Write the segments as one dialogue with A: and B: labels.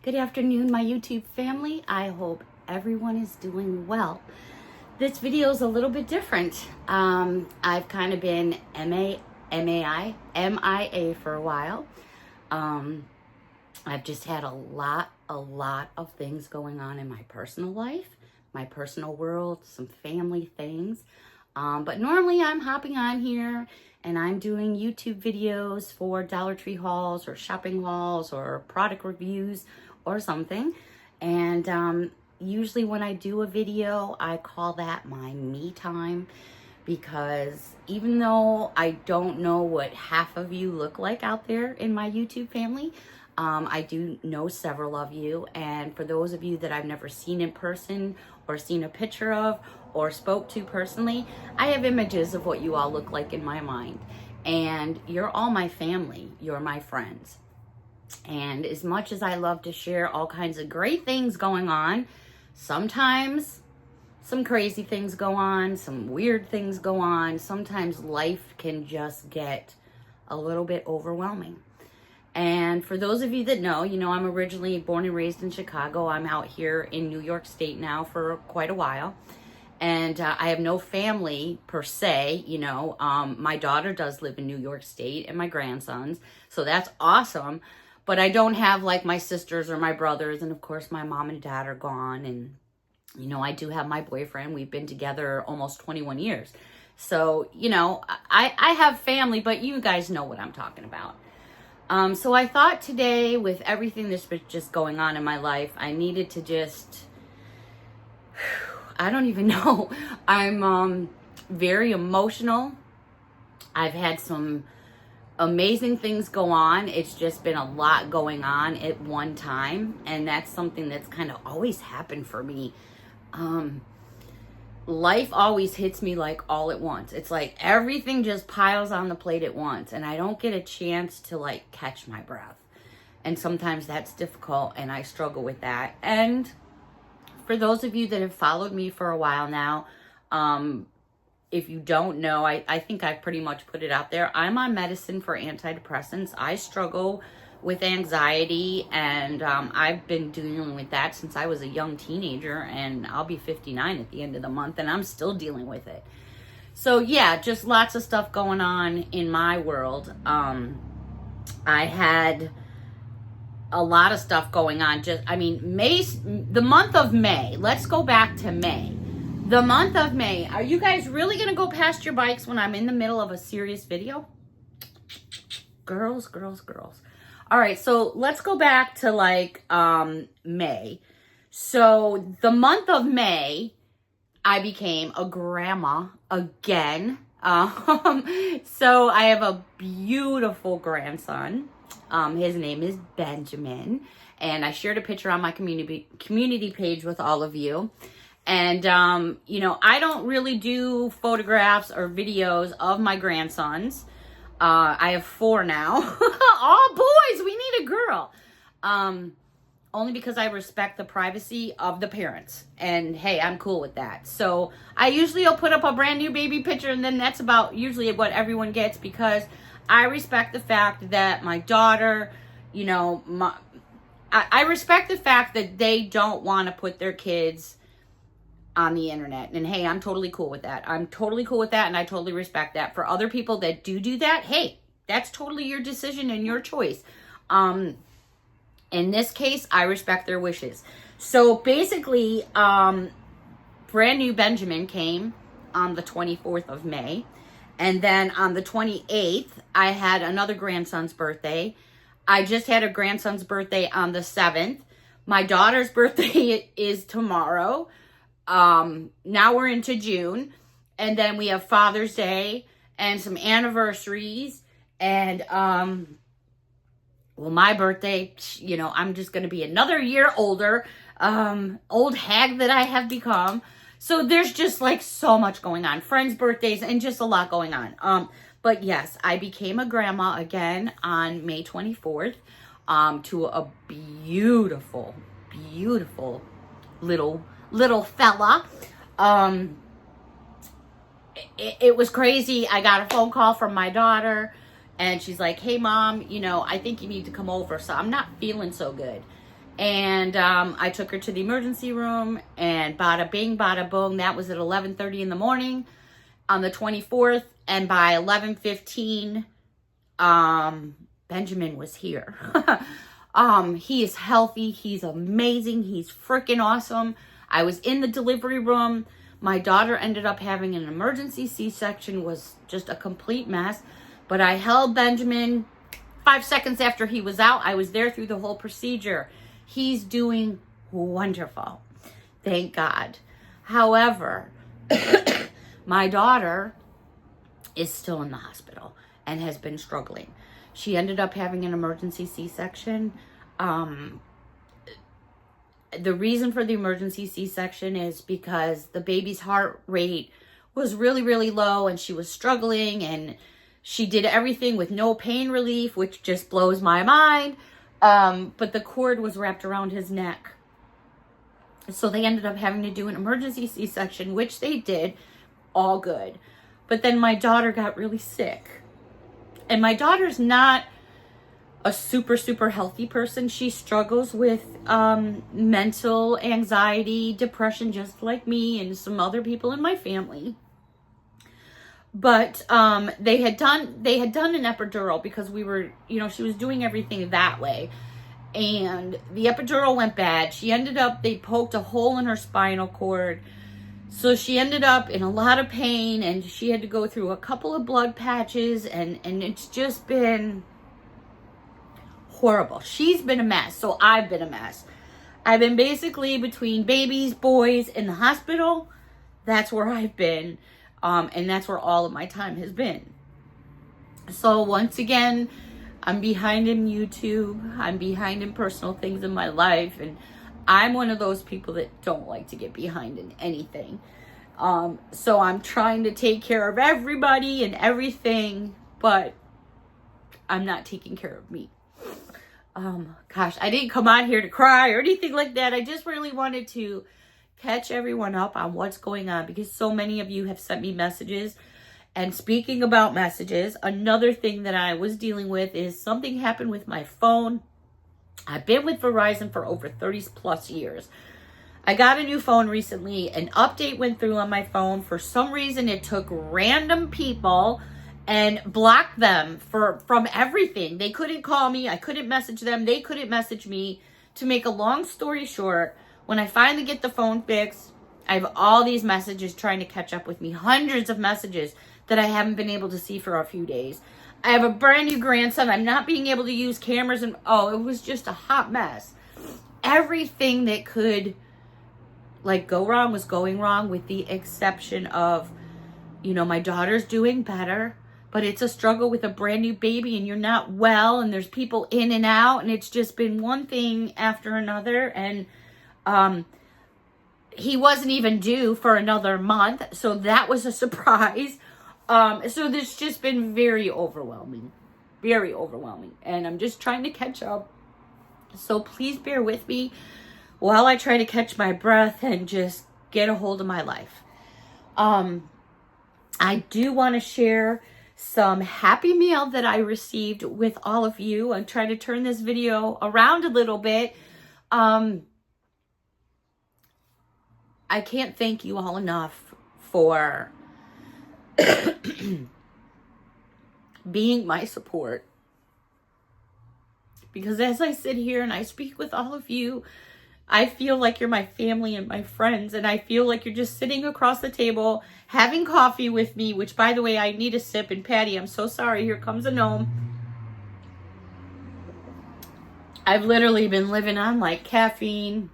A: Good afternoon, my YouTube family. I hope everyone is doing well. This video is a little bit different. I've kind of been MIA for a while. I've just had a lot of things going on in my personal life, my personal world, some family things. But normally I'm hopping on here and I'm doing YouTube videos for Dollar Tree hauls or shopping hauls or product reviews or something. And usually when I do a video, I call that my me time, because even though I don't know what half of you look like out there in my YouTube family, I do know several of you. And for those of you that I've never seen in person or seen a picture of or spoke to personally, I have images of what you all look like in my mind. And you're all my family. You're my friends. And as much as I love to share all kinds of great things going on, sometimes some crazy things go on, some weird things go on. Sometimes life can just get a little bit overwhelming. And for those of you that know, I'm originally born and raised in Chicago. I'm out here in New York State now for quite a while. And I have no family per se, my daughter does live in New York State and my grandsons. So that's awesome. But I don't have like my sisters or my brothers. And of course, my mom and dad are gone. And, I do have my boyfriend. We've been together almost 21 years. So, I have family, but you guys know what I'm talking about. So I thought today, with everything that's been just going on in my life, I needed to just, I don't even know. I'm very emotional. I've had some amazing things go on. It's just been a lot going on at one time. And that's something that's kind of always happened for me. Life always hits me like all at once. It's like everything just piles on the plate at once. And I don't get a chance to like catch my breath. And sometimes that's difficult and I struggle with that. And for those of you that have followed me for a while now, if you don't know, I think I've pretty much put it out there. I'm on medicine for antidepressants. I struggle with anxiety, and I've been dealing with that since I was a young teenager, and I'll be 59 at the end of the month, and I'm still dealing with it. So yeah, just lots of stuff going on in my world. I had a lot of stuff going on. The month of May, let's go back to May. The month of May, are you guys really going to go past your bikes when I'm in the middle of a serious video? Girls. All right, so let's go back to May. So the month of May, I became a grandma again. So I have a beautiful grandson. His name is Benjamin, and I shared a picture on my community page with all of you. And, I don't really do photographs or videos of my grandsons. I have 4 now. All boys, we need a girl. Only because I respect the privacy of the parents. And hey, I'm cool with that. So I usually will put up a brand new baby picture, and then that's about usually what everyone gets, because I respect the fact that my daughter, I respect the fact that they don't want to put their kids on the internet. And hey, I'm totally cool with that. And I totally respect that. For other people that do that, hey, that's totally your decision and your choice. In this case, I respect their wishes. So basically, brand new Benjamin came on the 24th of May. And then on the 28th, I had another grandson's birthday. I just had a grandson's birthday on the 7th. My daughter's birthday is tomorrow. Now we're into June, and then we have Father's Day and some anniversaries, and, my birthday, I'm just going to be another year older, old hag that I have become. So there's just so much going on, friends' birthdays, and just a lot going on. But yes, I became a grandma again on May 24th, to a beautiful little fella. It was crazy. I got a phone call from my daughter, and she's like, hey mom, I think you need to come over. So I'm not feeling so good. And I took her to the emergency room, and bada bing, bada boom. That was at 11:30 in the morning on the 24th. And by 11:15, Benjamin was here. He is healthy. He's amazing. He's freaking awesome. I was in the delivery room. My daughter ended up having an emergency C-section, was just a complete mess. But I held Benjamin 5 seconds after he was out. I was there through the whole procedure. He's doing wonderful. Thank God. However, my daughter is still in the hospital and has been struggling. She ended up having an emergency C-section. The reason for the emergency C-section is because the baby's heart rate was really, really low, and she was struggling, and she did everything with no pain relief, which just blows my mind. But the cord was wrapped around his neck. So they ended up having to do an emergency C-section, which they did, all good. But then my daughter got really sick. And my daughter's not a super, super healthy person. She struggles with mental anxiety, depression, just like me and some other people in my family. But they had done an epidural because we were, she was doing everything that way. And the epidural went bad. They poked a hole in her spinal cord. So she ended up in a lot of pain, and she had to go through a couple of blood patches, and it's just been horrible. She's been a mess, so I've been a mess. I've been basically between babies, boys, in the hospital. That's where I've been, and that's where all of my time has been. So once again, I'm behind in YouTube. I'm behind in personal things in my life, and I'm one of those people that don't like to get behind in anything. So I'm trying to take care of everybody and everything, but I'm not taking care of me. Gosh, I didn't come on here to cry or anything like that. I just really wanted to catch everyone up on what's going on, because so many of you have sent me messages. And speaking about messages, another thing that I was dealing with is something happened with my phone. I've been with Verizon for over 30 plus years. I got a new phone recently. An update went through on my phone. For some reason, it took random people and blocked them from everything. They couldn't call me. I couldn't message them. They couldn't message me. To make a long story short, when I finally get the phone fixed, I have all these messages trying to catch up with me. Hundreds of messages that I haven't been able to see for a few days. I have a brand new grandson. I'm not being able to use cameras, and it was just a hot mess. Everything that could go wrong was going wrong, with the exception of, my daughter's doing better, but it's a struggle with a brand new baby, and you're not well, and there's people in and out, and it's just been one thing after another. And he wasn't even due for another month, so that was a surprise. So this just been very overwhelming, and I'm just trying to catch up. So please bear with me while I try to catch my breath and just get a hold of my life. I do want to share some Happy Meal that I received with all of you. I'm trying to turn this video around a little bit. I can't thank you all enough for being my support, because as I sit here and I speak with all of you, I feel like you're my family and my friends, and I feel like you're just sitting across the table having coffee with me, which, by the way, I need a sip. And Patty, I'm so sorry, here comes a gnome. I've literally been living on caffeine,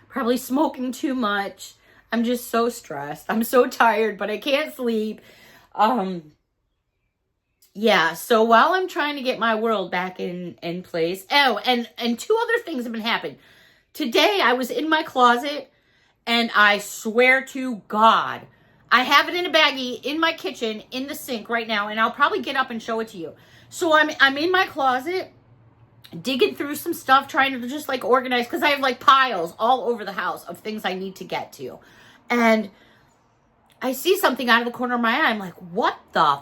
A: probably smoking too much. I'm just so stressed. I'm so tired, but I can't sleep. Yeah, so while I'm trying to get my world back in place. Oh, and two other things have been happening. Today, I was in my closet, and I swear to God, I have it in a baggie in my kitchen, in the sink right now, and I'll probably get up and show it to you. So I'm in my closet, digging through some stuff, trying to just organize, because I have piles all over the house of things I need to get to. And I see something out of the corner of my eye. I'm like, what the?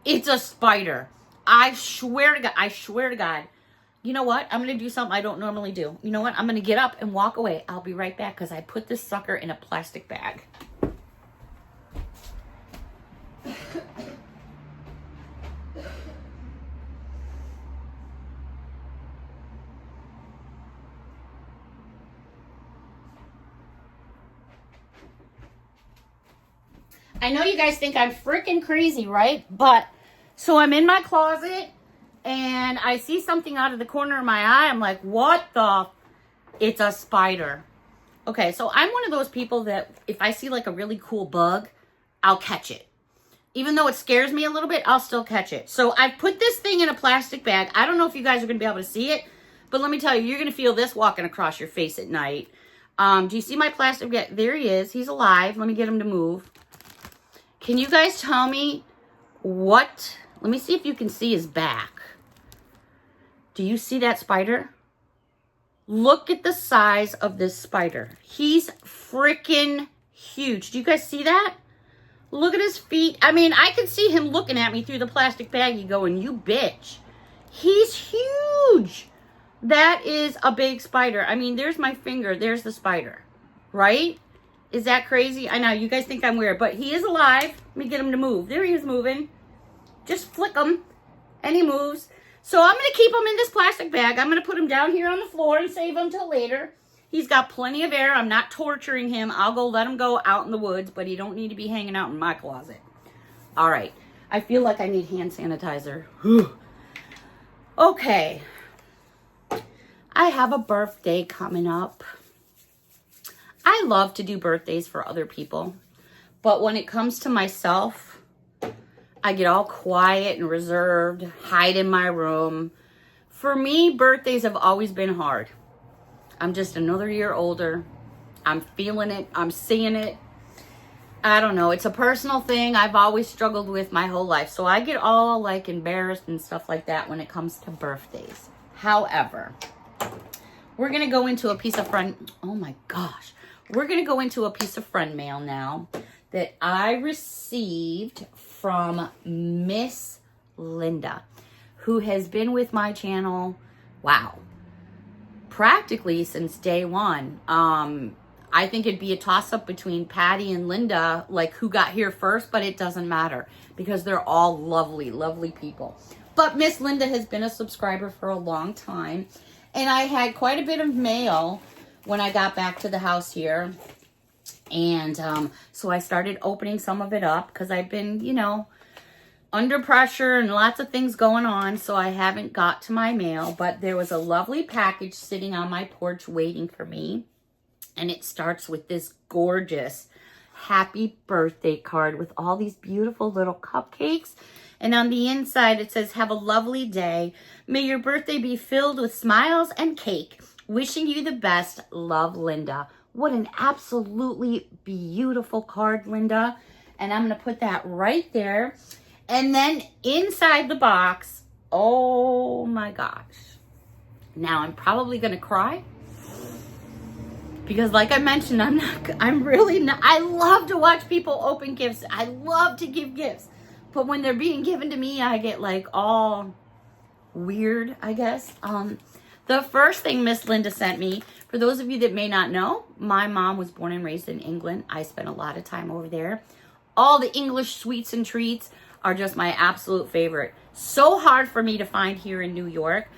A: It's a spider. I swear to God. You know what? I'm going to do something I don't normally do. You know what? I'm going to get up and walk away. I'll be right back because I put this sucker in a plastic bag. I know you guys think I'm freaking crazy, right? But, so I'm in my closet, and I see something out of the corner of my eye. I'm like, what the? It's a spider. Okay, so I'm one of those people that if I see like a really cool bug, I'll catch it. Even though it scares me a little bit, I'll still catch it. So I put this thing in a plastic bag. I don't know if you guys are going to be able to see it, but let me tell you, you're going to feel this walking across your face at night. Do you see my plastic bag? There he is. He's alive. Let me get him to move. Can you guys tell me what? Let me see if you can see his back. Do you see that spider? Look at the size of this spider. He's freaking huge. Do you guys see that? Look at his feet. I mean, I can see him looking at me through the plastic baggie going, you bitch. He's huge. That is a big spider. I mean, there's my finger. There's the spider. Right? Is that crazy? I know, you guys think I'm weird, but he is alive. Let me get him to move. There he is moving. Just flick him, and he moves. So I'm going to keep him in this plastic bag. I'm going to put him down here on the floor and save him till later. He's got plenty of air. I'm not torturing him. I'll go let him go out in the woods, but he don't need to be hanging out in my closet. All right. I feel like I need hand sanitizer. Okay. I have a birthday coming up. I love to do birthdays for other people, but when it comes to myself, I get all quiet and reserved, hide in my room. For me, birthdays have always been hard. I'm just another year older. I'm feeling it. I'm seeing it. I don't know. It's a personal thing I've always struggled with my whole life. So I get all like embarrassed and stuff like that when it comes to birthdays. However, we're going to go into a piece of friend. Oh my gosh. We're going to go into a piece of friend mail now that I received from Miss Linda, who has been with my channel, wow, practically since day one. I think it'd be a toss-up between Patty and Linda, like who got here first, but it doesn't matter because they're all lovely, lovely people. But Miss Linda has been a subscriber for a long time, and I had quite a bit of mail when I got back to the house here. And so I started opening some of it up because I've been, you know, under pressure and lots of things going on. So I haven't got to my mail, but there was a lovely package sitting on my porch waiting for me. And it starts with this gorgeous happy birthday card with all these beautiful little cupcakes. And on the inside, it says, have a lovely day. May your birthday be filled with smiles and cake. Wishing you the best. Love, Linda. What an absolutely beautiful card, Linda. And I'm going to put that right there. And then inside the box, oh my gosh. Now I'm probably going to cry. Because like I mentioned, I'm really not, I love to watch people open gifts. I love to give gifts. But when they're being given to me, I get like all weird, I guess. The first thing Miss Linda sent me, for those of you that may not know, my mom was born and raised in England. I spent a lot of time over there. All the English sweets and treats are just my absolute favorite. So hard for me to find here in New York.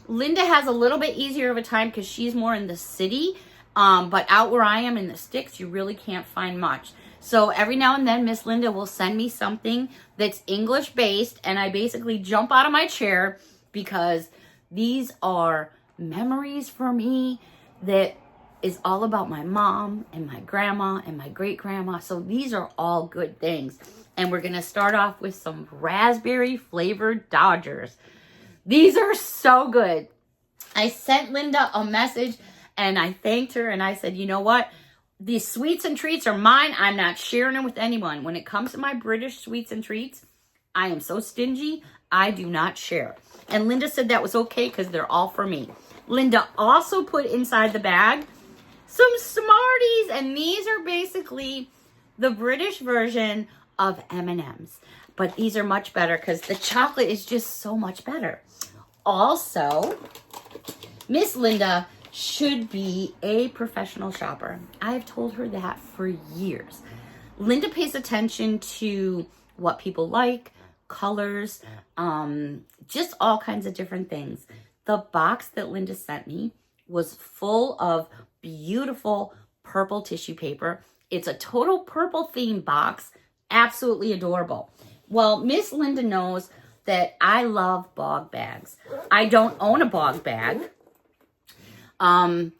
A: Linda has a little bit easier of a time because she's more in the city. But out where I am in the sticks, you really can't find much. So every now and then, Miss Linda will send me something that's English based. And I basically jump out of my chair because these are memories for me that is all about my mom and my grandma and my great grandma. So these are all good things. And we're going to start off with some raspberry flavored Dodgers. These are so good. I sent Linda a message and I thanked her and I said, you know what? These sweets and treats are mine. I'm not sharing them with anyone. When it comes to my British sweets and treats, I am so stingy. I do not share. And Linda said that was okay because they're all for me. Linda also put inside the bag some Smarties. And these are basically the British version of M&Ms. But these are much better because the chocolate is just so much better. also, Miss Linda should be a professional shopper. I've told her that for years. Linda pays attention to what people like, colors, just all kinds of different things. The box that Linda sent me was full of beautiful purple tissue paper. It's a total purple themed box. Absolutely adorable. Well, Miss Linda knows that I love bog bags. I don't own a bog bag. I'm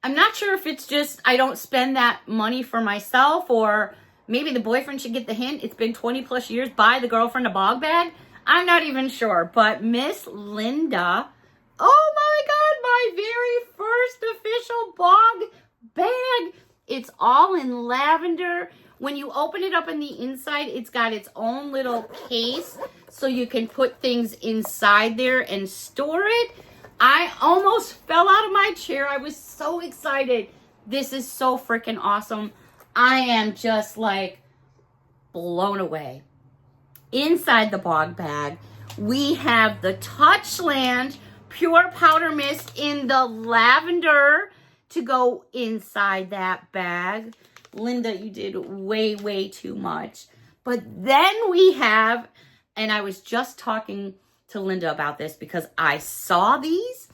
A: not sure if it's just I don't spend that money for myself, or maybe the boyfriend should get the hint. It's been 20 plus years. Buy the girlfriend a bog bag. I'm not even sure. But Miss Linda, oh my God, my very first official bog bag. It's all in lavender. When you open it up on the inside, it's got its own little case so you can put things inside there and store it. I almost fell out of my chair. I was so excited. This is so freaking awesome. I am just like blown away. Inside the bog bag, we have the Touchland Pure Powder Mist in the lavender to go inside that bag. Linda, you did way, way too much. But then we have, and I was just talking to Linda about this because I saw these.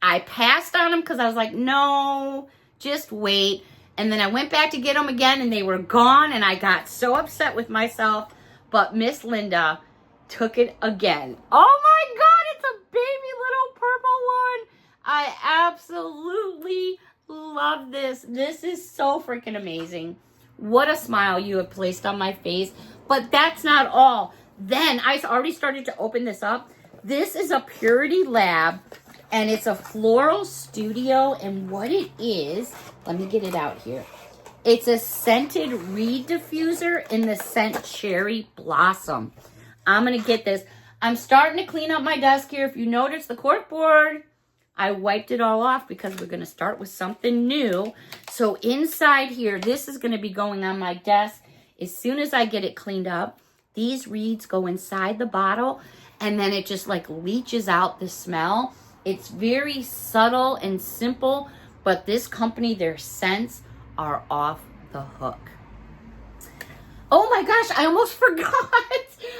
A: I passed on them because I was like, no, just wait. And then I went back to get them again and they were gone and I got so upset with myself. But Miss Linda took it again. Oh my God, it's a baby little purple one. I absolutely love this. This is so freaking amazing. What a smile you have placed on my face. But that's not all. Then I already started to open this up. This is a Purity Lab and it's a floral studio. And what it is, let me get it out here. It's a scented reed diffuser in the scent Cherry Blossom. I'm going to get this. I'm starting to clean up my desk here. If you notice the cork board, I wiped it all off because we're going to start with something new. So inside here, this is going to be going on my desk. As soon as I get it cleaned up, these reeds go inside the bottle and then it just like leaches out the smell. It's very subtle and simple, but this company, their scents are off the hook. Oh my gosh, I almost forgot.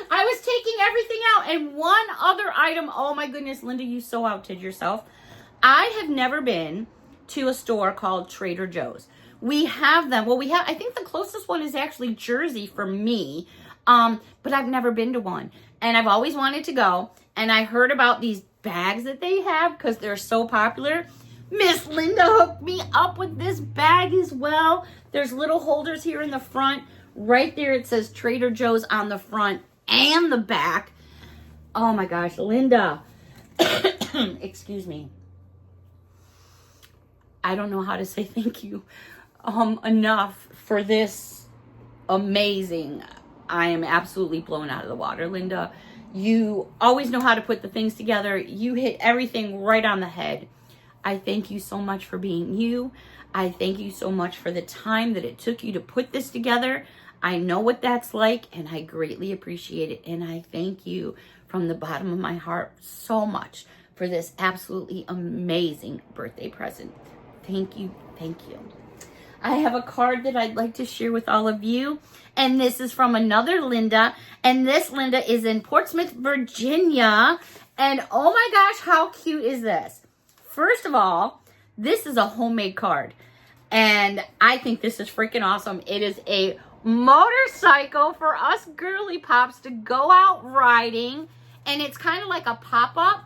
A: I was taking everything out. And one other item, oh my goodness, Linda, you so outdid yourself. I have never been to a store called Trader Joe's. We have them. Well, we have, I think the closest one is actually Jersey for me. But I've never been to one. And I've always wanted to go. And I heard about these bags that they have because they're so popular. Miss Linda hooked me up with this bag as well. There's little holders here in the front. Right there it says Trader Joe's on the front and the back. Oh my gosh, Linda. Excuse me. I don't know how to say thank you enough for this amazing. I am absolutely blown out of the water, Linda. You always know how to put the things together. You hit everything right on the head. I thank you so much for being you. I thank you so much for the time that it took you to put this together. I know what that's like, and I greatly appreciate it. And I thank you from the bottom of my heart so much for this absolutely amazing birthday present. Thank you. Thank you. I have a card that I'd like to share with all of you. And this is from another Linda. And this Linda is in Portsmouth, Virginia. And oh my gosh, how cute is this? First of all, this is a homemade card. And I think this is freaking awesome. It is a motorcycle for us girly pops to go out riding. And it's kind of like a pop-up.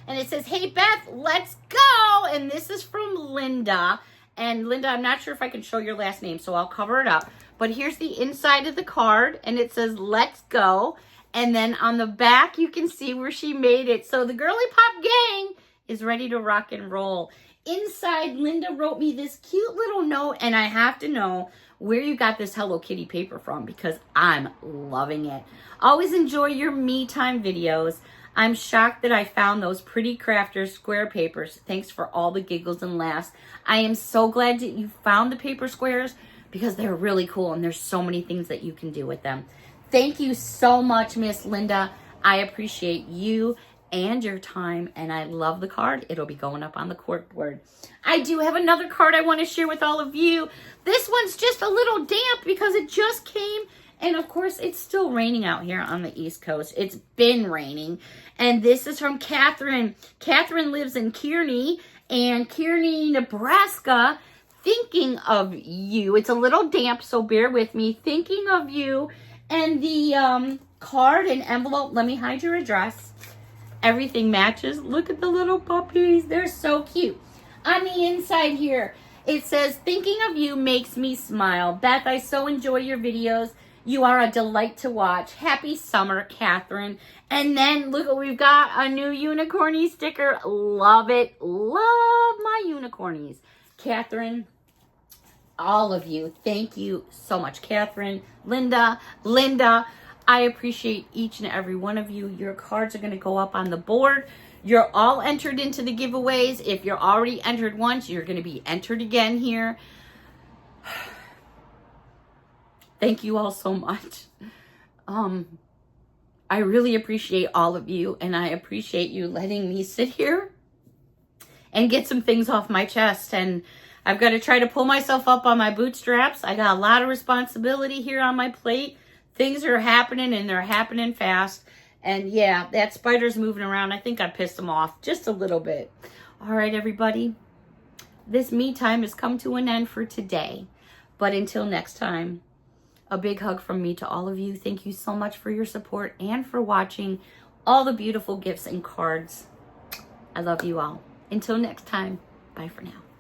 A: And it says, hey, Beth, let's go. And this is from Linda. And Linda, I'm not sure if I can show your last name, so I'll cover it up. But here's the inside of the card. And it says, let's go. And then on the back, you can see where she made it. So the girly pop gang is ready to rock and roll. Inside, Linda wrote me this cute little note. And I have to know where you got this Hello Kitty paper from because I'm loving it. Always enjoy your me time videos. I'm shocked that I found those Pretty Crafters square papers. Thanks for all the giggles and laughs. I am so glad that you found the paper squares because they're really cool and there's so many things that you can do with them. Thank you so much, Miss Linda. I appreciate you and your time. And I love the card. It'll be going up on the corkboard. I do have another card I want to share with all of you. This one's just a little damp because it just came. And of course, it's still raining out here on the East Coast. It's been raining. And this is from Catherine. Catherine lives in Kearney, Nebraska. Thinking of you. It's a little damp, so bear with me. Thinking of you. And the card and envelope. Let me hide your address. Everything matches. Look at the little puppies. They're so cute. On the inside here, it says, thinking of you makes me smile. Beth, I so enjoy your videos. You are a delight to watch. Happy summer, Catherine. And then look what we've got, a new unicorny sticker. Love it. Love my unicornies. Catherine, all of you, thank you so much. Catherine, Linda, I appreciate each and every one of you. Your cards are going to go up on the board. You're all entered into the giveaways. If you're already entered once, you're going to be entered again here. Thank you all so much. I really appreciate all of you, and I appreciate you letting me sit here and get some things off my chest. And I've got to try to pull myself up on my bootstraps. I got a lot of responsibility here on my plate. Things are happening, and they're happening fast. And yeah, that spider's moving around. I think I pissed him off just a little bit. All right, everybody. This me time has come to an end for today. But until next time, a big hug from me to all of you. Thank you so much for your support and for watching all the beautiful gifts and cards. I love you all. Until next time, bye for now.